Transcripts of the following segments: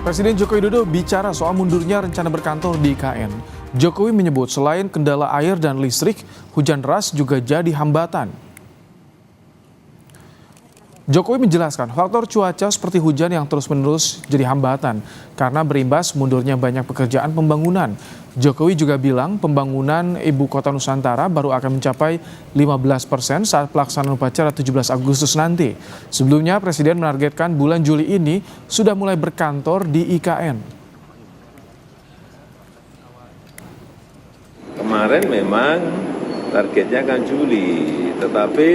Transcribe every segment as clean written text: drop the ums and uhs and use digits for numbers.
Presiden Joko Widodo bicara soal mundurnya rencana berkantor di IKN. Jokowi menyebut selain kendala air dan listrik, hujan deras juga jadi hambatan. Jokowi menjelaskan faktor cuaca seperti hujan yang terus-menerus jadi hambatan karena berimbas mundurnya banyak pekerjaan pembangunan. Jokowi juga bilang pembangunan Ibu Kota Nusantara baru akan mencapai 15% saat pelaksanaan upacara 17 Agustus nanti. Sebelumnya Presiden menargetkan bulan Juli ini sudah mulai berkantor di IKN. Kemarin memang targetnya kan Juli, tetapi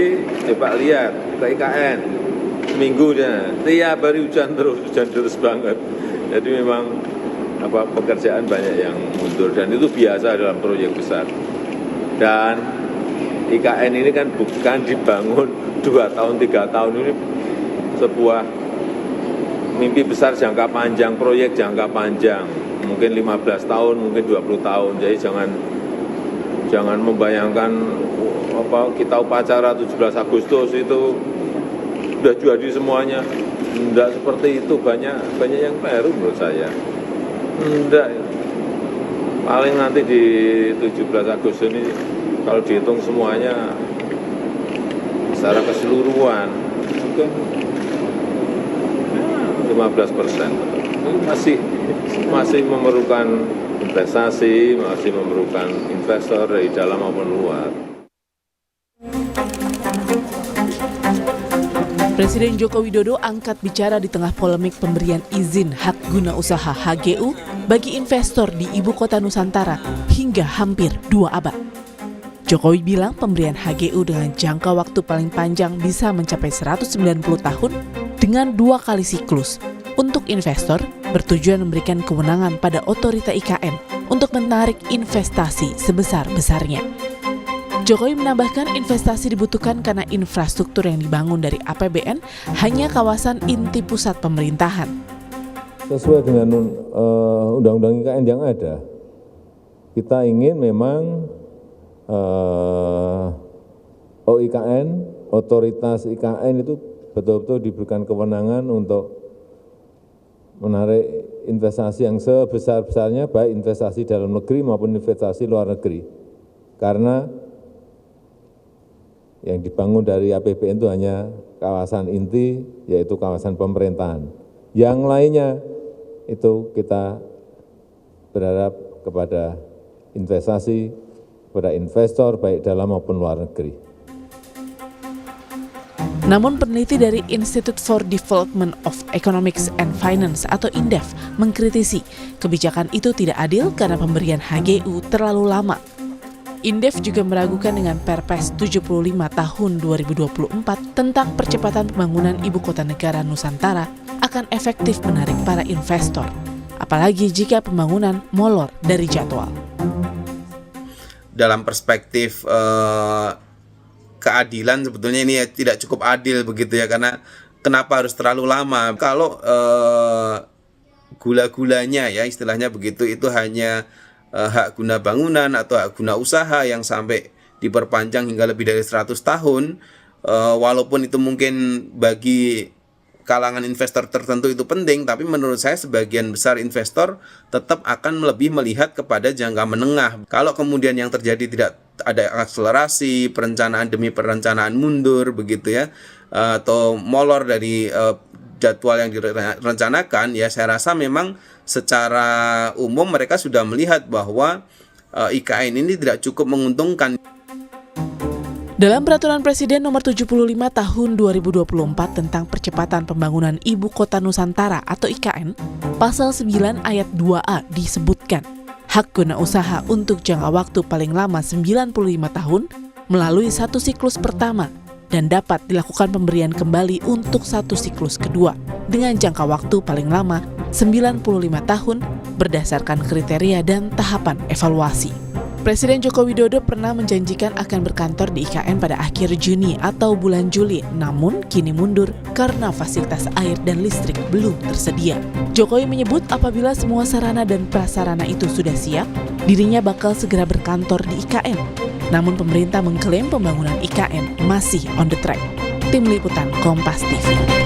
coba lihat ke IKN, seminggu tiap hari hujan terus banget. Jadi memang pekerjaan banyak yang mundur dan itu biasa dalam proyek besar. Dan IKN ini kan bukan dibangun 2 tahun, 3 tahun, ini sebuah mimpi besar jangka panjang, proyek jangka panjang, mungkin 15 tahun, mungkin 20 tahun. Jadi jangan membayangkan kita upacara 17 Agustus itu sudah jadi semuanya. Tidak seperti itu, banyak yang keliru menurut saya. Tidak, paling nanti di 17 Agustus ini kalau dihitung semuanya secara keseluruhan mungkin 15%. Masih memerlukan investasi, masih memerlukan investor dari dalam maupun luar. Presiden Joko Widodo angkat bicara di tengah polemik pemberian izin hak guna usaha HGU bagi investor di Ibu Kota Nusantara hingga hampir 2 abad. Jokowi bilang pemberian HGU dengan jangka waktu paling panjang bisa mencapai 190 tahun dengan 2 kali siklus. Untuk investor, bertujuan memberikan kewenangan pada otorita IKN untuk menarik investasi sebesar-besarnya. Jokowi menambahkan investasi dibutuhkan karena infrastruktur yang dibangun dari APBN hanya kawasan inti pusat pemerintahan. Sesuai dengan undang-undang IKN yang ada, kita ingin memang OIKN, otoritas IKN itu betul-betul diberikan kewenangan untuk menarik investasi yang sebesar-besarnya, baik investasi dalam negeri maupun investasi luar negeri. Karena yang dibangun dari APBN itu hanya kawasan inti, yaitu kawasan pemerintahan. Yang lainnya itu kita berharap kepada investasi, kepada investor baik dalam maupun luar negeri. Namun peneliti dari Institute for Development of Economics and Finance atau INDEF mengkritisi kebijakan itu tidak adil karena pemberian HGU terlalu lama. INDEF juga meragukan dengan Perpres 75 tahun 2024 tentang percepatan pembangunan Ibu Kota Negara Nusantara akan efektif menarik para investor, apalagi jika pembangunan molor dari jadwal. Dalam perspektif keadilan sebetulnya ini tidak cukup adil begitu ya, karena kenapa harus terlalu lama? Kalau gula-gulanya ya istilahnya begitu, itu hanya hak guna bangunan atau hak guna usaha yang sampai diperpanjang hingga lebih dari 100 tahun, walaupun itu mungkin bagi kalangan investor tertentu itu penting, tapi menurut saya sebagian besar investor tetap akan lebih melihat kepada jangka menengah. Kalau kemudian yang terjadi tidak ada akselerasi, perencanaan demi perencanaan mundur begitu ya, atau molor dari jadwal yang direncanakan, ya saya rasa memang secara umum mereka sudah melihat bahwa IKN ini tidak cukup menguntungkan. Dalam Peraturan Presiden Nomor 75 Tahun 2024 tentang Percepatan Pembangunan Ibu Kota Nusantara atau IKN, Pasal 9 Ayat 2A disebutkan, hak guna usaha untuk jangka waktu paling lama 95 tahun melalui satu siklus pertama dan dapat dilakukan pemberian kembali untuk satu siklus kedua dengan jangka waktu paling lama 95 tahun berdasarkan kriteria dan tahapan evaluasi. Presiden Joko Widodo pernah menjanjikan akan berkantor di IKN pada akhir Juni atau bulan Juli, namun kini mundur karena fasilitas air dan listrik belum tersedia. Jokowi menyebut apabila semua sarana dan prasarana itu sudah siap, dirinya bakal segera berkantor di IKN. Namun pemerintah mengklaim pembangunan IKN masih on the track. Tim Liputan Kompas TV.